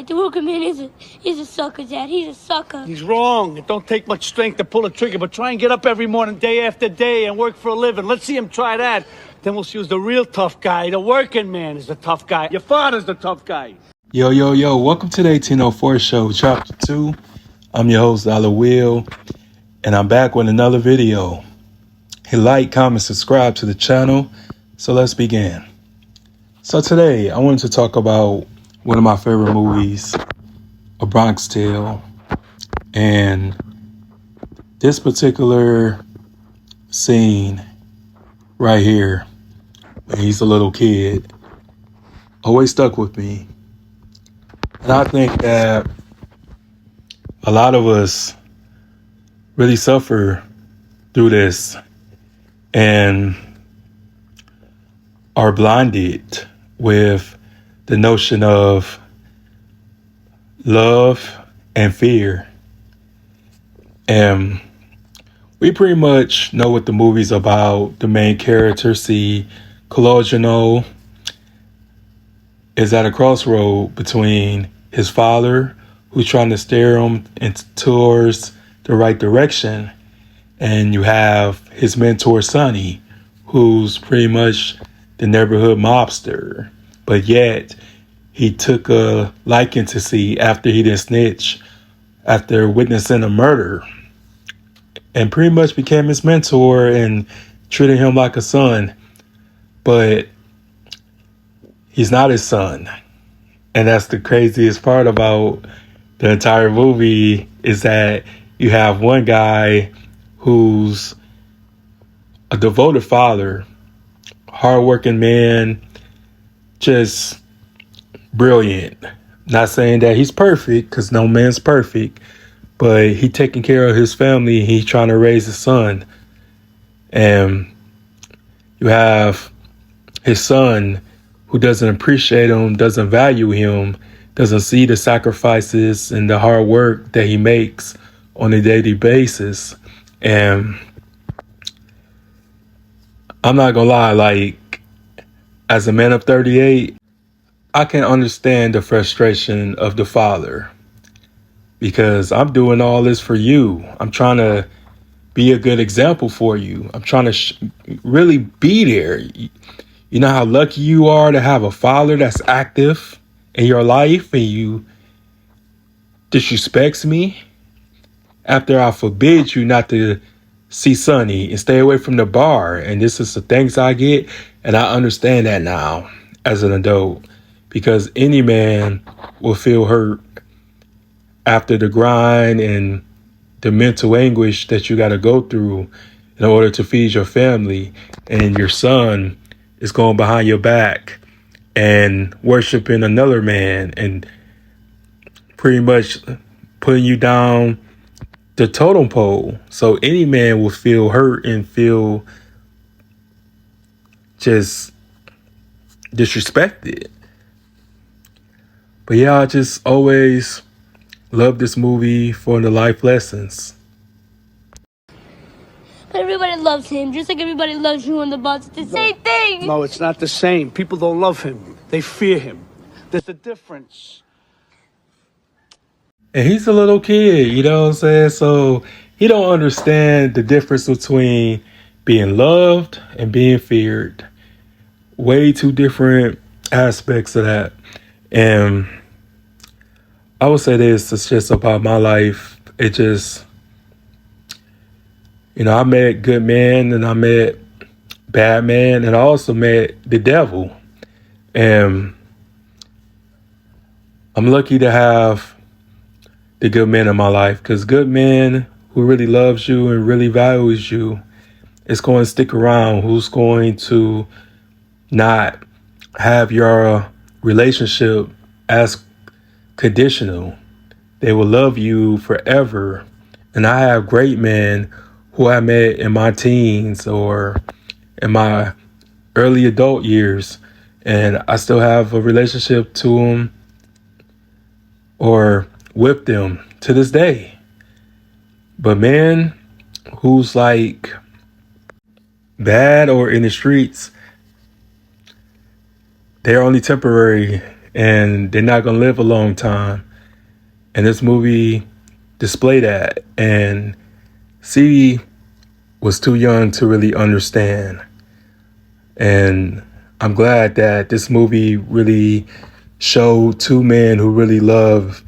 The working man he's a sucker, Dad. He's a sucker. He's wrong. It don't take much strength to pull a trigger, but try and get up every morning, day after day, and work for a living. Let's see him try that. Then we'll see who's the real tough guy. The working man is the tough guy. Your father's the tough guy. Yo, welcome to the 1804 Show, Chapter 2. I'm your host, Dollar Will, and I'm back with another video. Hit like, comment, subscribe to the channel. So let's begin. So today, I wanted to talk about one of my favorite movies, A Bronx Tale. And this particular scene right here, when he's a little kid, always stuck with me. And I think that a lot of us really suffer through this and are blinded with the notion of love and fear. And we pretty much know what the movie's about. The main character, Cologeno, is at a crossroad between his father, who's trying to steer him towards the right direction, and you have his mentor, Sonny, who's pretty much the neighborhood mobster. But yet, he took a liking to C after he didn't snitch, after witnessing a murder, and pretty much became his mentor and treated him like a son. But he's not his son. And that's the craziest part about the entire movie, is that you have one guy who's a devoted father, hardworking man, just brilliant. Not saying that he's perfect, because no man's perfect, but he taking care of his family. He's trying to raise his son. And you have his son who doesn't appreciate him, doesn't value him, doesn't see the sacrifices and the hard work that he makes on a daily basis. And I'm not gonna lie, like, as a man of 38, I can understand the frustration of the father, because I'm doing all this for you. I'm trying to be a good example for you. I'm trying to really be there. You know how lucky you are to have a father that's active in your life, and you disrespects me after I forbid you not to see Sonny and stay away from the bar. And this is the things I get. And I understand that now as an adult, because any man will feel hurt after the grind and the mental anguish that you got to go through in order to feed your family. And your son is going behind your back and worshiping another man and pretty much putting you down the totem pole. So any man will feel hurt and feel just disrespected. But yeah, I just always love this movie for the life lessons. But everybody loves him, just like everybody loves you on the bus. It's the same thing. No, it's not the same. People don't love him. They fear him. There's a difference. And he's a little kid, you know what I'm saying? So he don't understand the difference between being loved and being feared. Way two different aspects of that. And I would say this, it's just about my life. It just, I met good men and I met bad men, and I also met the devil. And I'm lucky to have the good men in my life, because good men who really loves you and really values you is going to stick around, who's going to not have your relationship as conditional. They will love you forever. And I have great men who I met in my teens or in my early adult years, and I still have a relationship to them or with them to this day. But men who's like bad or in the streets, they're only temporary and they're not going to live a long time. And this movie displayed that. And C was too young to really understand. And I'm glad that this movie really showed two men who really love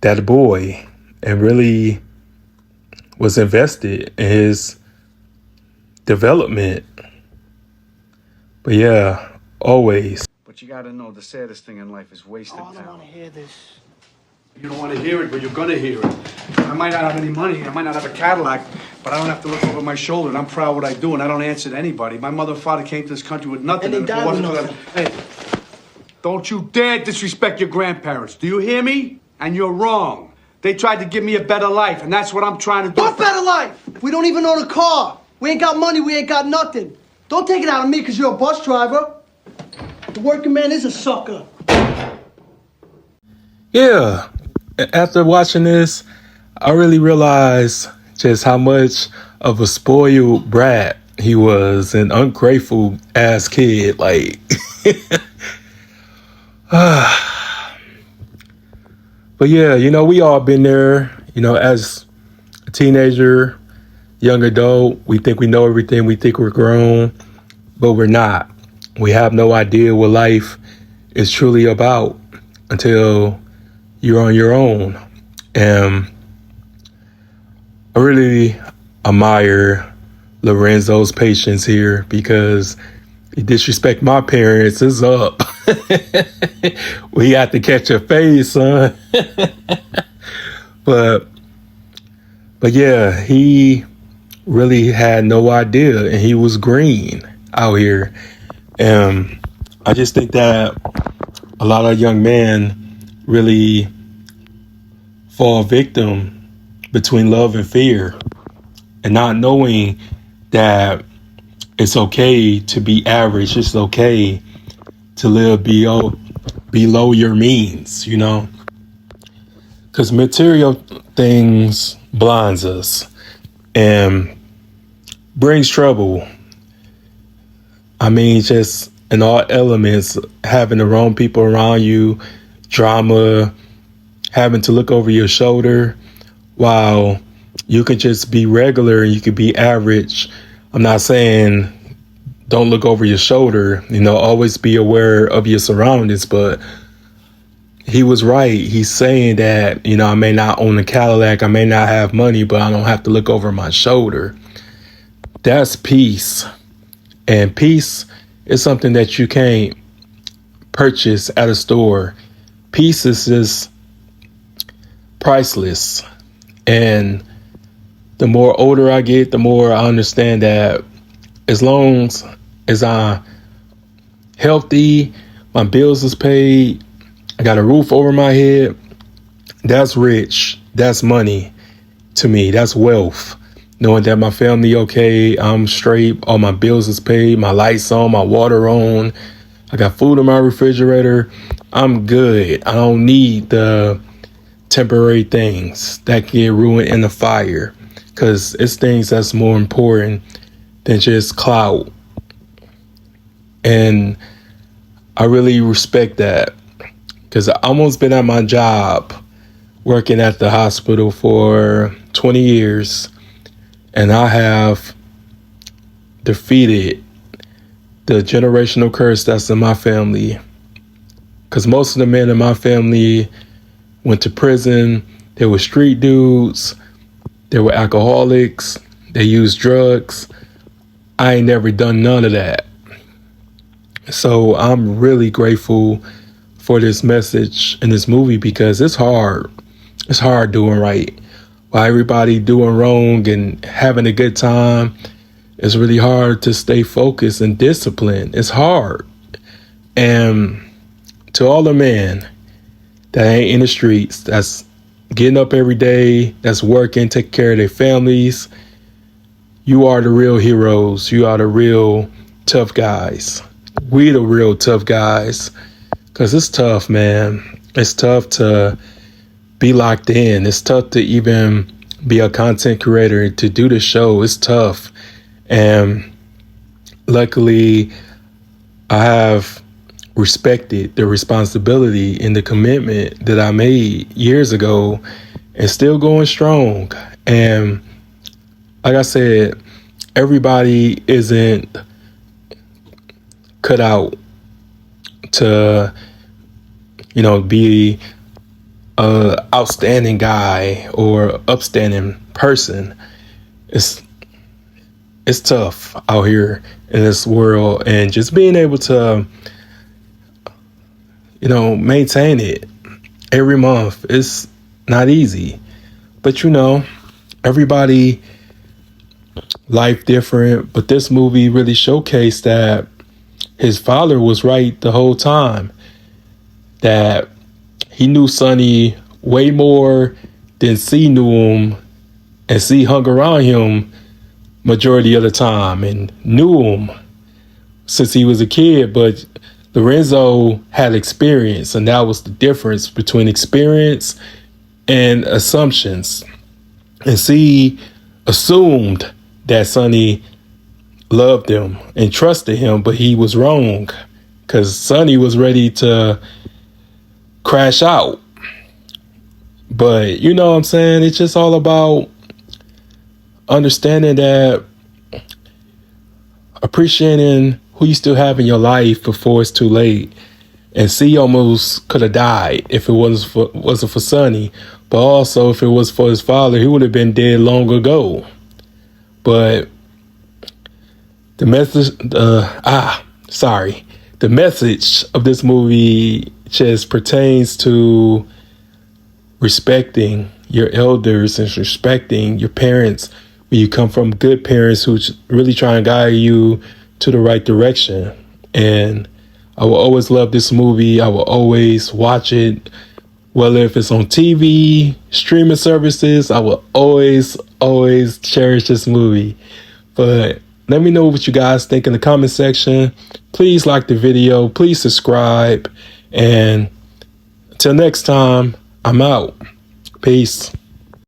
that boy and really was invested in his development. But yeah, always. But you gotta know the saddest thing in life is wasted I don't talent. want to hear this. You don't want to hear it, but you're gonna hear it. I might not have any money, I might not have a Cadillac, but I don't have to look over my shoulder, and I'm proud of what I do, and I don't answer to anybody. My mother and father came to this country with nothing. And they if it died with wasn't for nothing. that- Hey, don't you dare disrespect your grandparents. Do you hear me? And you're wrong. They tried to give me a better life, and that's what I'm trying to do. What better life? We don't even own a car. We ain't got money, we ain't got nothing. Don't take it out of me because you're a bus driver. The working man is a sucker. Yeah, after watching this, I really realized just how much of a spoiled brat he was, an ungrateful ass kid. Like, but yeah, we all been there. As a teenager, young adult, we think we know everything. We think we're grown, but we're not. We have no idea what life is truly about until you're on your own. And I really admire Lorenzo's patience here because he disrespect my parents is up. We got to catch a phase, son. But yeah, he really had no idea, and he was green out here. And I just think that a lot of young men really fall victim between love and fear, and not knowing that it's okay to be average. It's okay to live below your means, because material things blinds us and brings trouble. I mean, just in all elements, having the wrong people around you, drama, having to look over your shoulder, while you can just be regular and you could be average. I'm not saying don't look over your shoulder, always be aware of your surroundings, but he was right. He's saying that, I may not own a Cadillac, I may not have money, but I don't have to look over my shoulder. That's peace. And peace is something that you can't purchase at a store. Peace is just priceless. And the more older I get, the more I understand that as long as I'm healthy, my bills is paid, I got a roof over my head, that's rich. That's money to me. That's wealth. Knowing that my family okay, I'm straight, all my bills is paid, my lights on, my water on, I got food in my refrigerator, I'm good. I don't need the temporary things that get ruined in the fire, because it's things that's more important than just clout. And I really respect that, because I almost been at my job working at the hospital for 20 years. And I have defeated the generational curse that's in my family. Because most of the men in my family went to prison. They were street dudes. They were alcoholics. They used drugs. I ain't never done none of that. So I'm really grateful for this message in this movie, because it's hard. It's hard doing right. While everybody doing wrong and having a good time, it's really hard to stay focused and disciplined. It's hard. And to all the men that ain't in the streets, that's getting up every day, that's working, taking care of their families, you are the real heroes. You are the real tough guys. We the real tough guys. Because it's tough, man. It's tough to be locked in. It's tough to even be a content creator, to do the show. It's tough. And luckily, I have respected the responsibility and the commitment that I made years ago and still going strong. And like I said, everybody isn't cut out to, be a outstanding guy or upstanding person. It's tough out here in this world, and just being able to, maintain it every month is not easy. But everybody life different. But this movie really showcased that his father was right the whole time, that he knew Sonny way more than C knew him, and C hung around him majority of the time and knew him since he was a kid. But Lorenzo had experience, and that was the difference between experience and assumptions. And C assumed that Sonny loved him and trusted him, but he was wrong, because Sonny was ready to crash out. But you know what I'm saying? It's just all about understanding that, appreciating who you still have in your life before it's too late. And C almost could have died if it wasn't for Sonny. But also, if it was for his father, he would have been dead long ago. But the message of this movie just pertains to respecting your elders and respecting your parents when you come from good parents who really try and guide you to the right direction. And I will always love this movie. I will always watch it, whether if it's on TV, streaming services. I will always cherish this movie. But let me know what you guys think in the comment section. Please like the video. Please subscribe. And until next time, I'm out. Peace.